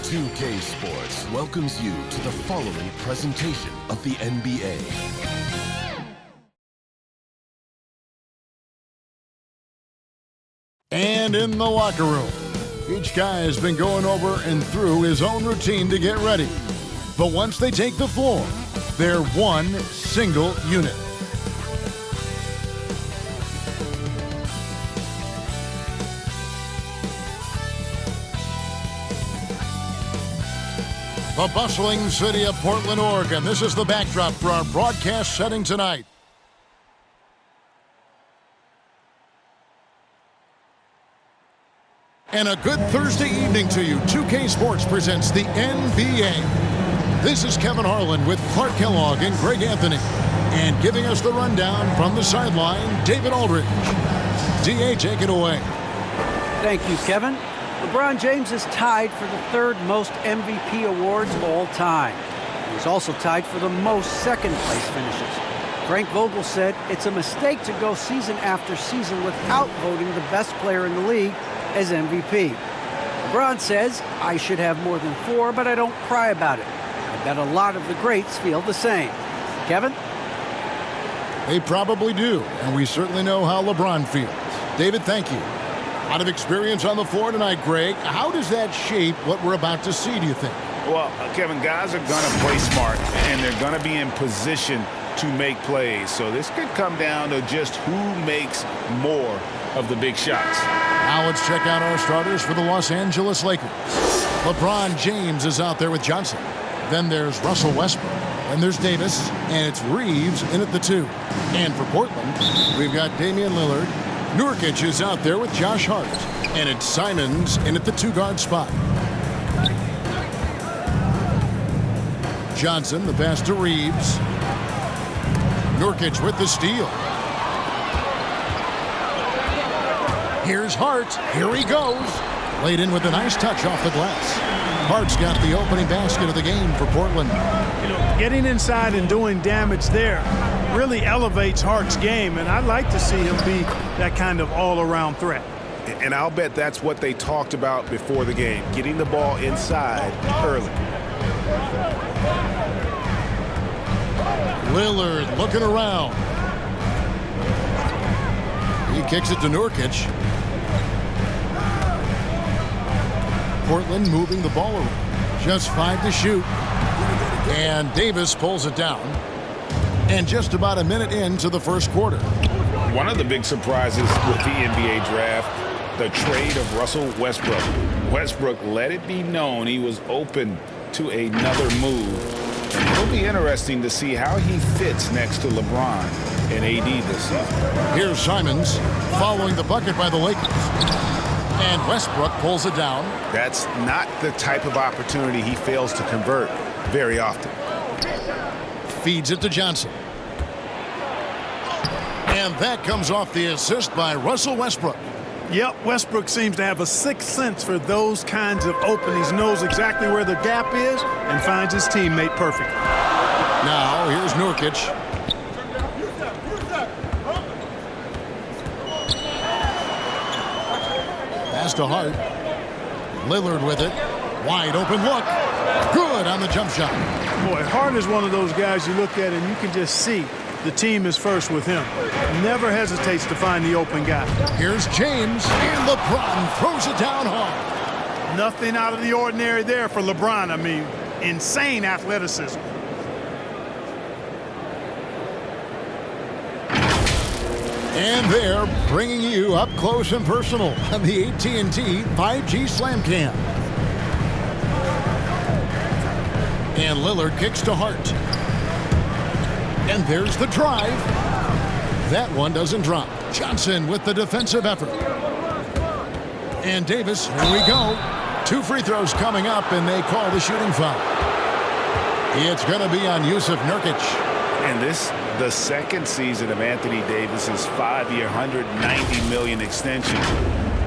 2K Sports welcomes you to the following presentation of the NBA. And in the locker room, each guy has been going over and through his own routine to get ready. But once they take the floor, they're one single unit. The bustling city of Portland, Oregon. This is the backdrop for our broadcast setting tonight. And a good Thursday evening to you. 2K Sports presents the NBA. This is Kevin Harlan with Clark Kellogg and Greg Anthony. And giving us the rundown from the sideline, David Aldridge. DA, take it away. Thank you, Kevin. LeBron James is tied for the third most MVP awards of all time. He's also tied for the most second-place finishes. Frank Vogel said it's a mistake to go season after season without voting the best player in the league as MVP. LeBron says, I should have more than 4, but I don't cry about it. I bet a lot of the greats feel the same. Kevin? They probably do, and we certainly know how LeBron feels. David, thank you. A lot of experience on the floor tonight, Greg. How does that shape what we're about to see, do you think? Well, Kevin, guys are going to play smart, and they're going to be in position to make plays. So this could come down to just who makes more of the big shots. Now let's check out our starters for the Los Angeles Lakers. LeBron James is out there with Johnson. Then there's Russell Westbrook. Then there's Davis, and it's Reeves in at the 2. And for Portland, we've got Damian Lillard. Nurkic is out there with Josh Hart. And it's Simons in at the 2-guard spot. Johnson, the pass to Reeves. Nurkic with the steal. Here's Hart. Here he goes. Laid in with a nice touch off the glass. Hart's got the opening basket of the game for Portland. You know, getting inside and doing damage there really elevates Hart's game, and I'd like to see him be that kind of all-around threat. And I'll bet that's what they talked about before the game, getting the ball inside early. Lillard looking around. He kicks it to Nurkic. Portland moving the ball around. Just 5 to shoot. And Davis pulls it down. And just about a minute into the first quarter. One of the big surprises with the NBA draft, the trade of Russell Westbrook. Westbrook let it be known he was open to another move. And it'll be interesting to see how he fits next to LeBron and AD this season. Here's Simons following the bucket by the Lakers. And Westbrook pulls it down. That's not the type of opportunity he fails to convert very often. Feeds it to Johnson. And that comes off the assist by Russell Westbrook. Yep, Westbrook seems to have a sixth sense for those kinds of openings, knows exactly where the gap is, and finds his teammate perfect. Now, here's Nurkic. Pass to Hart. Lillard with it. Wide open look. Good on the jump shot. Boy, Hart is one of those guys you look at and you can just see the team is first with him. Never hesitates to find the open guy. Here's James, and LeBron throws it down hard. Nothing out of the ordinary there for LeBron. I mean, insane athleticism. And they're bringing you up close and personal on the AT&T 5G Slam Cam. And Lillard kicks to Hart. And there's the drive. That one doesn't drop. Johnson with the defensive effort. And Davis, here we go. 2 free throws coming up, and they call the shooting foul. It's going to be on Jusuf Nurkic. And this, the second season of Anthony Davis's 5-year, $190 million extension.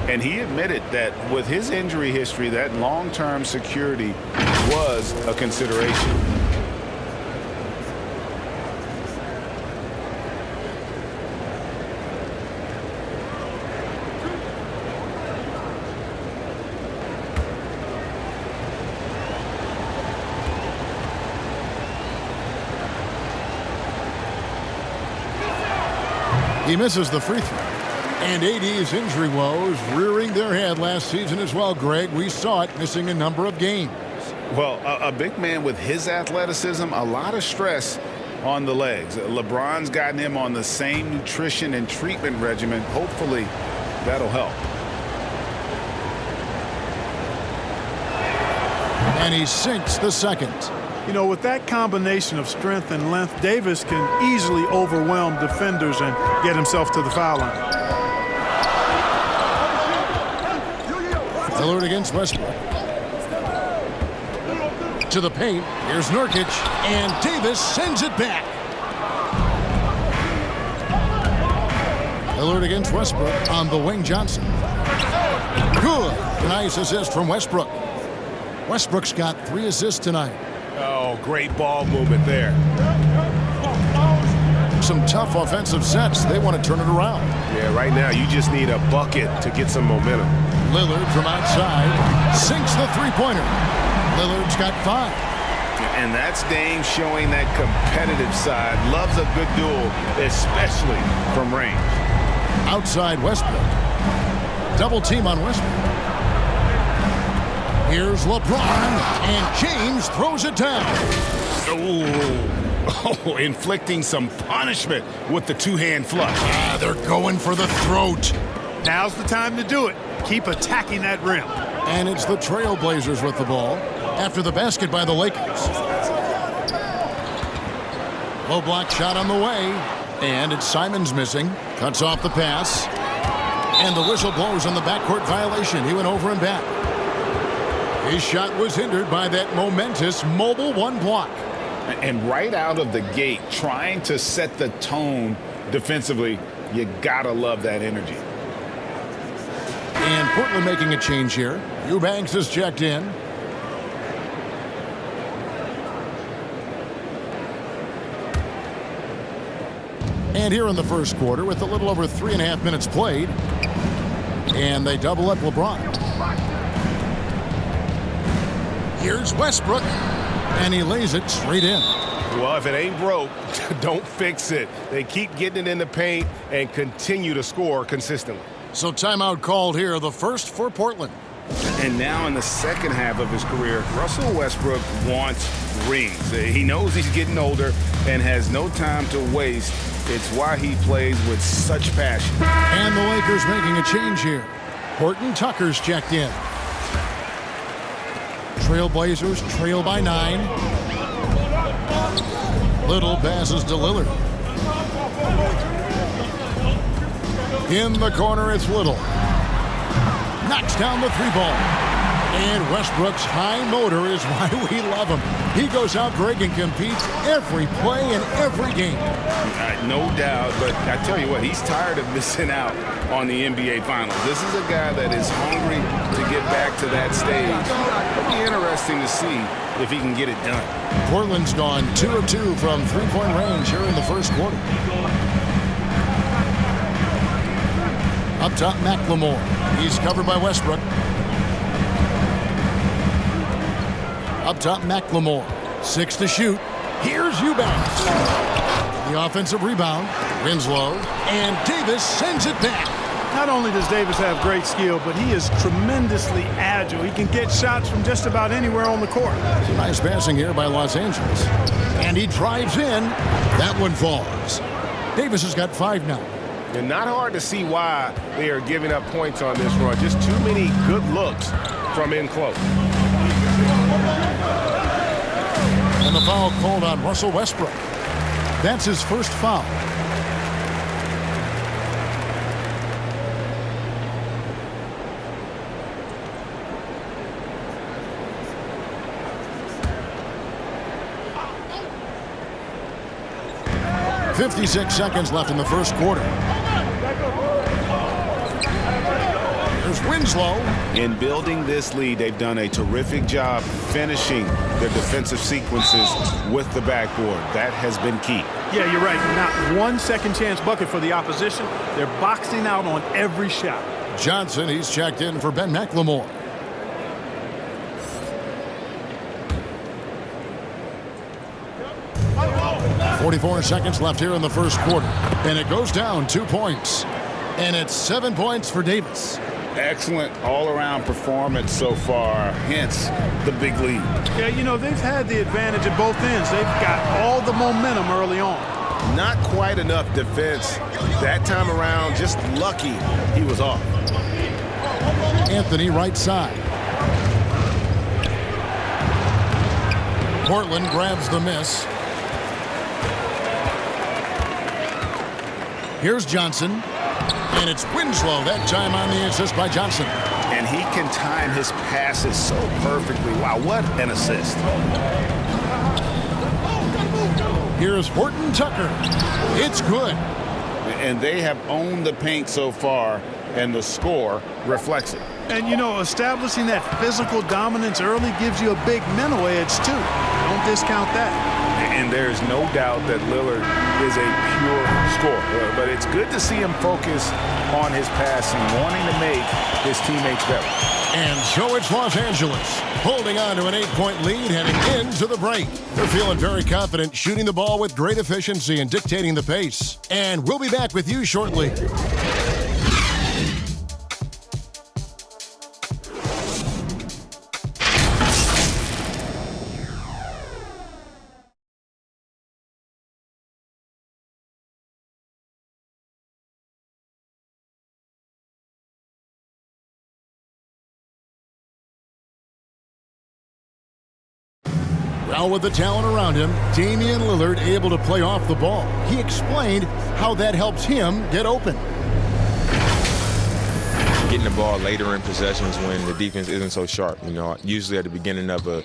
And he admitted that with his injury history, that long-term security was a consideration. He misses the free throw. And AD's injury woes rearing their head last season as well, Greg. We saw it, missing a number of games. Well, a big man with his athleticism, a lot of stress on the legs. LeBron's gotten him on the same nutrition and treatment regimen. Hopefully, that'll help. And he sinks the second. You know, with that combination of strength and length, Davis can easily overwhelm defenders and get himself to the foul line. Lillard against Westbrook. To the paint. Here's Nurkic. And Davis sends it back. Lillard against Westbrook on the wing. Johnson. Good. Nice assist from Westbrook. Westbrook's got 3 assists tonight. Oh, great ball movement there. Some tough offensive sets. They want to turn it around. Yeah, right now you just need a bucket to get some momentum. Lillard from outside sinks the three-pointer. Lillard's got 5. And that's Dame showing that competitive side. Loves a good duel, especially from range. Outside Westbrook. Double team on Westbrook. Here's LeBron, and James throws it down. Oh, inflicting some punishment with the two-hand flush. Ah, they're going for the throat. Now's the time to do it. Keep attacking that rim. And it's the Trailblazers with the ball after the basket by the Lakers. Low block shot on the way, and it's Simons missing. Cuts off the pass, and the whistle blows on the backcourt violation. He went over and back. His shot was hindered by that momentous mobile 1 block. And right out of the gate, trying to set the tone defensively, you gotta love that energy. And Portland making a change here. Eubanks is checked in. And here in the first quarter with a little over 3.5 minutes played. And they double up LeBron. Here's Westbrook. And he lays it straight in. Well, if it ain't broke, don't fix it. They keep getting it in the paint and continue to score consistently. So timeout called here, the first for Portland. And now in the second half of his career, Russell Westbrook wants rings. He knows he's getting older and has no time to waste. It's why he plays with such passion. And the Lakers making a change here. Horton Tucker's checked in. Trailblazers trail by 9. Little passes to Lillard. In the corner, it's Little. Knocks down the 3-ball. And Westbrook's high motor is why we love him. He goes out, Greg, and competes every play in every game. No doubt, but I tell you what, he's tired of missing out on the NBA Finals. This is a guy that is hungry to get back to that stage. It'll be interesting to see if he can get it done. Portland's gone 2 of 2 from 3-point range here in the first quarter. Up top, McLemore. He's covered by Westbrook. Up top, McLemore. 6 to shoot. Here's Eubanks. The offensive rebound. Winslow. And Davis sends it back. Not only does Davis have great skill, but he is tremendously agile. He can get shots from just about anywhere on the court. Nice passing here by Los Angeles. And he drives in. That one falls. Davis has got 5 now. And not hard to see why they are giving up points on this run. Just too many good looks from in close. And the foul called on Russell Westbrook. That's his first foul. .56 seconds left in the first quarter. There's Winslow. In building this lead, they've done a terrific job finishing their defensive sequences with the backboard. That has been key. Yeah, you're right. Not one second chance bucket for the opposition. They're boxing out on every shot. Johnson, he's checked in for Ben McLemore. 44 seconds left here in the first quarter. And it goes down 2 points. And it's 7 points for Davis. Excellent all-around performance so far, hence the big lead. Yeah, you know, they've had the advantage at both ends. They've got all the momentum early on. Not quite enough defense that time around. Just lucky he was off. Anthony right side. Portland grabs the miss. Here's Johnson. And it's Winslow that time on the assist by Johnson. And he can time his passes so perfectly. Wow, what an assist. Here's Horton Tucker. It's good. And they have owned the paint so far, and the score reflects it. And, you know, establishing that physical dominance early gives you a big mental edge, too. Don't discount that. And there's no doubt that Lillard is a pure scorer. But it's good to see him focus on his passing, wanting to make his teammates better. And so it's Los Angeles, holding on to an 8-point lead heading into the break. They're feeling very confident, shooting the ball with great efficiency and dictating the pace. And we'll be back with you shortly. Well, with the talent around him, Damian Lillard able to play off the ball. He explained how that helps him get open. Getting the ball later in possessions when the defense isn't so sharp. You know, usually at the beginning of a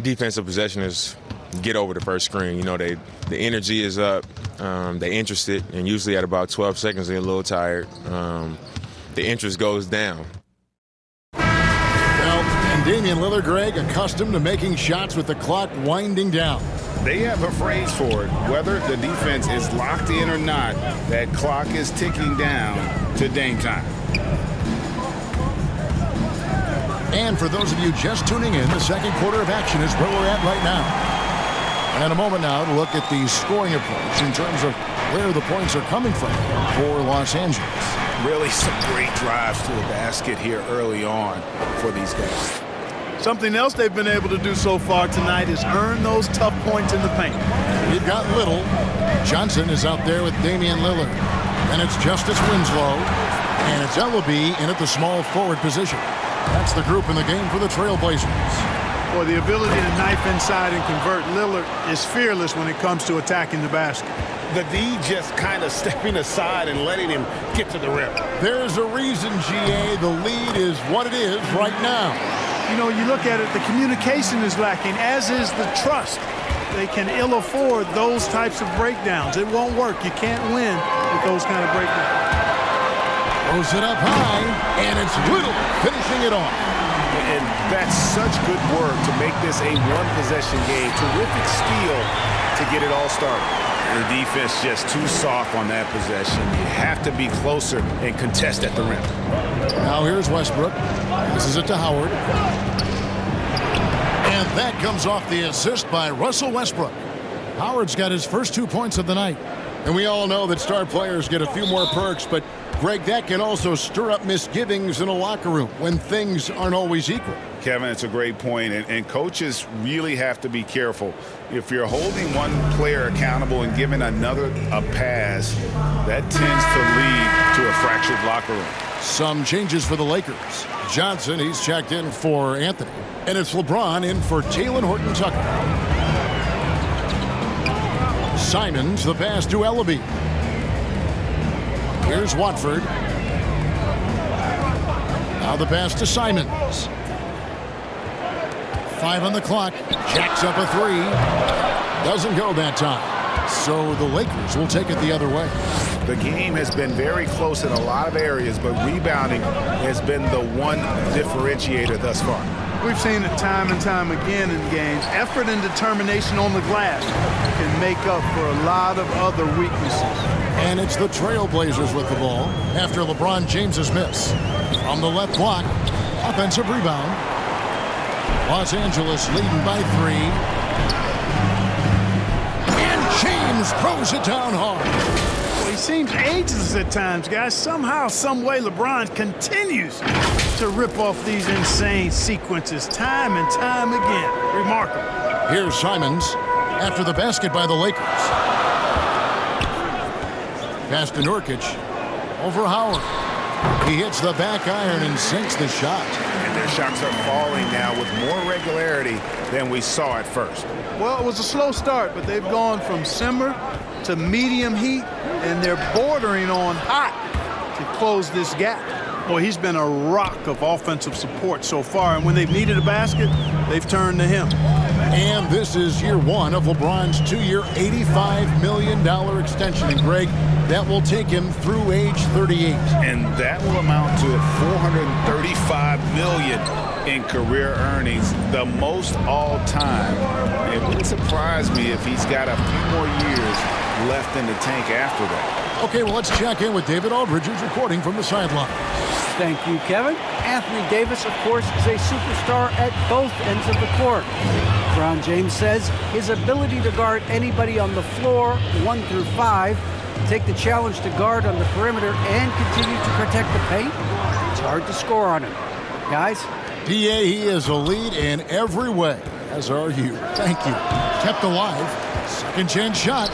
defensive possession is get over the first screen. You know, the energy is up, they're interested, and usually at about 12 seconds they're a little tired. The interest goes down. And Damian Lillard, Greg, accustomed to making shots with the clock winding down. They have a phrase for it. Whether the defense is locked in or not, that clock is ticking down to Dame time. And for those of you just tuning in, the second quarter of action is where we're at right now. And a moment now to look at the scoring approach in terms of where the points are coming from for Los Angeles. Really some great drives to the basket here early on for these guys. Something else they've been able to do so far tonight is earn those tough points in the paint. We've got Little. Johnson is out there with Damian Lillard. And it's Justice Winslow. And it's Ellaby in at the small forward position. That's the group in the game for the Trailblazers. Boy, the ability to knife inside and convert. Lillard is fearless when it comes to attacking the basket. The D just kind of stepping aside and letting him get to the rim. There's a reason, GA, the lead is what it is right now. You know, you look at it, the communication is lacking, as is the trust. They can ill afford those types of breakdowns. It won't work. You can't win with those kind of breakdowns. Throws it up high, and it's Little finishing it off. And that's such good work to make this a one-possession game. Terrific steal to get it all started. The defense just too soft on that possession. You have to be closer and contest at the rim. Now here's Westbrook. This is it to Howard. And that comes off the assist by Russell Westbrook. Howard's got his first 2 points of the night. And we all know that star players get a few more perks, but Greg, that can also stir up misgivings in a locker room when things aren't always equal. Kevin, it's a great point, and coaches really have to be careful. If you're holding one player accountable and giving another a pass, that tends to lead to a fractured locker room. Some changes for the Lakers. Johnson, he's checked in for Anthony. And it's LeBron in for Talen Horton Tucker. Simons, the pass to Ellaby. Here's Watford. Now the pass to Simons. 5 on the clock. Jacks up a 3. Doesn't go that time. So the Lakers will take it the other way. The game has been very close in a lot of areas, but rebounding has been the one differentiator thus far. We've seen it time and time again in games. Effort and determination on the glass can make up for a lot of other weaknesses. And it's the Trailblazers with the ball after LeBron James's miss. From the left block, offensive rebound. Los Angeles leading by 3. And James throws it down hard. Well, he seems ageless at times, guys. Somehow, some way, LeBron continues to rip off these insane sequences time and time again. Remarkable. Here's Simons after the basket by the Lakers. Pass to Nurkic. Over Howard. He hits the back iron and sinks the shot. And their shots are falling now with more regularity than we saw at first. Well, it was a slow start, but they've gone from simmer to medium heat, and they're bordering on hot to close this gap. Boy, he's been a rock of offensive support so far, and when they've needed a basket, they've turned to him. And this is year one of LeBron's 2-year, $85 million extension. And Greg, that will take him through age 38. And that will amount to $435 million in career earnings, the most all time. It wouldn't surprise me if he's got a few more years left in the tank after that. Okay, well, let's check in with David Aldridge, who's reporting from the sideline. Thank you, Kevin. Anthony Davis, of course, is a superstar at both ends of the court. LeBron James says his ability to guard anybody on the floor, 1 through 5, take the challenge to guard on the perimeter and continue to protect the paint, it's hard to score on him. Guys? PA, he is a lead in every way, as are you. Thank you. Kept alive. Second chance shot.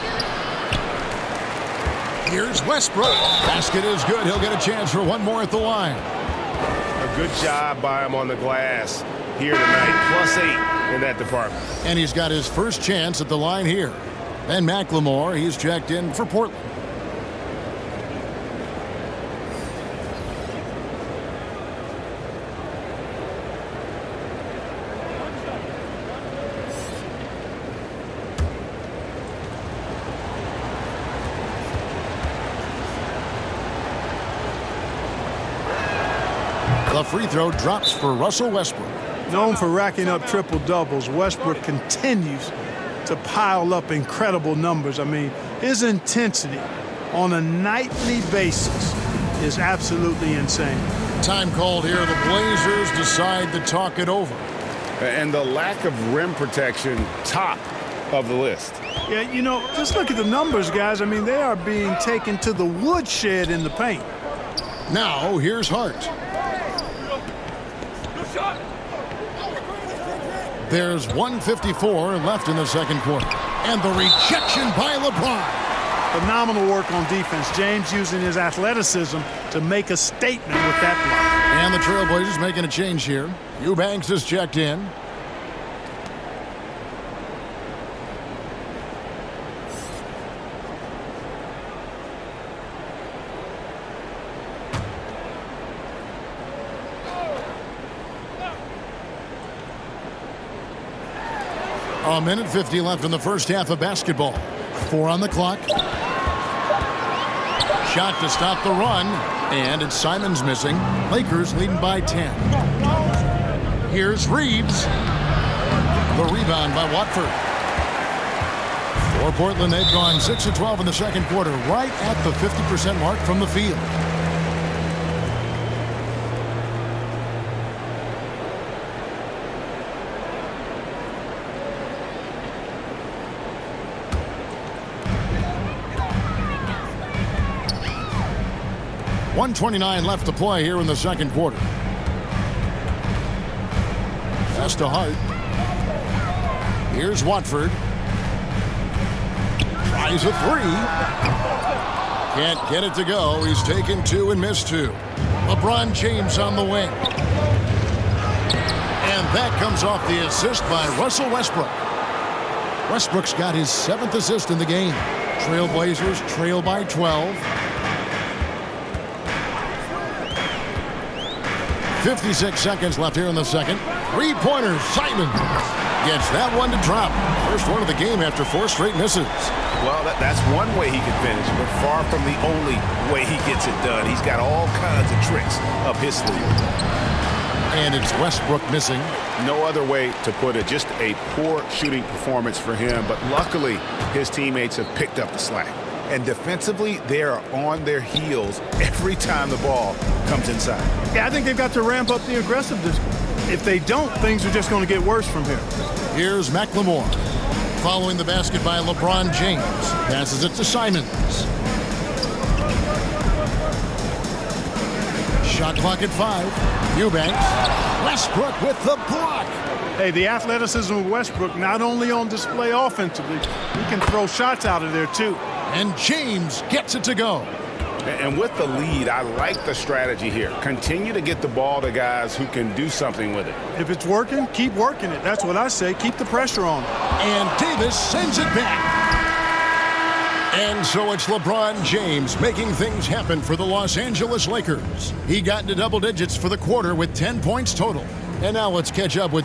Here's Westbrook. Basket is good. He'll get a chance for one more at the line. A good job by him on the glass here tonight. +8 in that department. And he's got his first chance at the line here. Ben McLemore, he's checked in for Portland. The free throw drops for Russell Westbrook. Known for racking up triple-doubles, Westbrook continues to pile up incredible numbers. I mean, his intensity on a nightly basis is absolutely insane. Time called here. The Blazers decide to talk it over. And the lack of rim protection, top of the list. Yeah, you know, just look at the numbers, guys. I mean, they are being taken to the woodshed in the paint. Now, here's Hart. There's 1:54 left in the second quarter. And the rejection by LeBron. Phenomenal work on defense. James using his athleticism to make a statement with that block. And the Trailblazers making a change here. Eubanks is checked in. A minute 50 left in the first half of basketball. 4 on the clock. Shot to stop the run. And it's Simons missing. Lakers leading by 10. Here's Reeves. The rebound by Watford. For Portland, they've gone 6 of 12 in the second quarter, right at the 50% mark from the field. .129 left to play here in the second quarter. Pass to Hart. Here's Watford. Tries a 3. Can't get it to go. He's taken 2 and missed 2. LeBron James on the wing. And that comes off the assist by Russell Westbrook. Westbrook's got his 7th assist in the game. Trailblazers trail by 12. 56 seconds left here in the second. Three-pointer, Simon gets that one to drop. First one of the game after 4 straight misses. Well, that's one way he can finish, but far from the only way he gets it done. He's got all kinds of tricks up his sleeve. And it's Westbrook missing. No other way to put it. Just a poor shooting performance for him, but luckily his teammates have picked up the slack. And defensively, they are on their heels every time the ball comes inside. Yeah, I think they've got to ramp up the aggressiveness. If they don't, things are just going to get worse from here. Here's McLemore. Following the basket by LeBron James. Passes it to Simons. Shot clock at 5. Eubanks. Westbrook with the block. Hey, the athleticism of Westbrook not only on display offensively, he can throw shots out of there too. And James gets it to go. And with the lead, I like the strategy here. Continue to get the ball to guys who can do something with it. If it's working, keep working it. That's what I say. Keep the pressure on. And Davis sends it back. And so it's LeBron James making things happen for the Los Angeles Lakers. He got into double digits for the quarter with 10 points total. And now let's catch up with